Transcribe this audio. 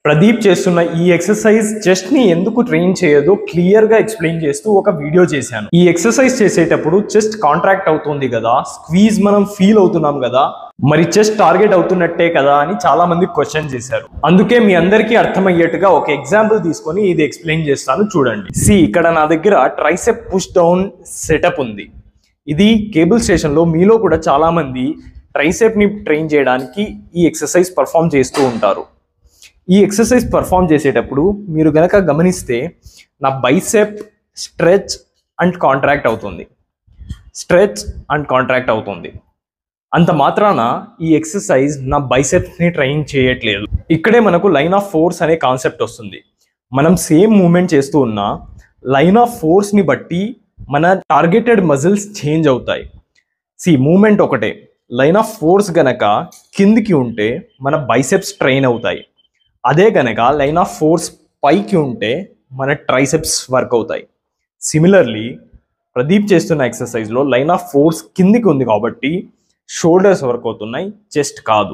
ప్రదీప్ చేస్తున్న ఈ exercise chest ని ఎందుకు ట్రైన్ చేయదో క్లియర్ గా ఎక్స్ప్లెయిన్ చేస్తూ ఒక వీడియో చేశాను. ఈ ఎక్సర్సైజ్ చేసేటప్పుడు చెస్ట్ కాంట్రాక్ట్ అవుతుంది కదా, స్క్వీజ్ మనం ఫీల్ అవుతున్నాం కదా, మరి చెస్ట్ టార్గెట్ అవుతున్నట్టే కదా అని చాలా మంది క్వశ్చన్ చేశారు. అందుకే మీ అందరికీ అర్థమయ్యేట్టుగా ఒక ఎగ్జాంపుల్ తీసుకొని ఇది ఎక్స్ప్లెయిన్ చేస్తాను చూడండి. ఇక్కడ నా దగ్గర ట్రైసెప్ పుష్ డౌన్ సెటప్ ఉంది. ఇది కేబుల్ స్టేషన్ లో మీలో కూడా చాలా మంది ట్రైసెప్ ని ట్రైన్ చేయడానికి ఈ ఎక్సర్సైజ్ పర్ఫామ్ చేస్తూ ఉంటారు. ఈ ఎక్సర్సైజ్ పర్ఫామ్ చేసేటప్పుడు మీరు గనక గమనిస్తే నా బైసెప్ స్ట్రెచ్ అండ్ కాంట్రాక్ట్ అవుతుంది. అంత మాత్రాన ఈ ఎక్సర్సైజ్ నా బైసెప్స్ని ట్రైన్ చేయట్లేదు. ఇక్కడే మనకు లైన్ ఆఫ్ ఫోర్స్ అనే కాన్సెప్ట్ వస్తుంది. మనం సేమ్ మూమెంట్ చేస్తూ ఉన్నా లైన్ ఆఫ్ ఫోర్స్ని బట్టి మన టార్గెటెడ్ మజిల్స్ చేంజ్ అవుతాయి. మూమెంట్ ఒకటే, లైన్ ఆఫ్ ఫోర్స్ గనక కిందికి ఉంటే మన బైసెప్స్ ట్రైన్ అవుతాయి. అదే గనక లైన్ ఆఫ్ ఫోర్స్ పైకి ఉంటే మన ట్రైసెప్స్ వర్క్ అవుతాయి. సిమిలర్లీ ప్రదీప్ చేస్తున్న ఎక్సర్సైజ్లో లైన్ ఆఫ్ ఫోర్స్ కిందికి ఉంది కాబట్టి షోల్డర్స్ వర్క్ అవుతున్నాయి, చెస్ట్ కాదు.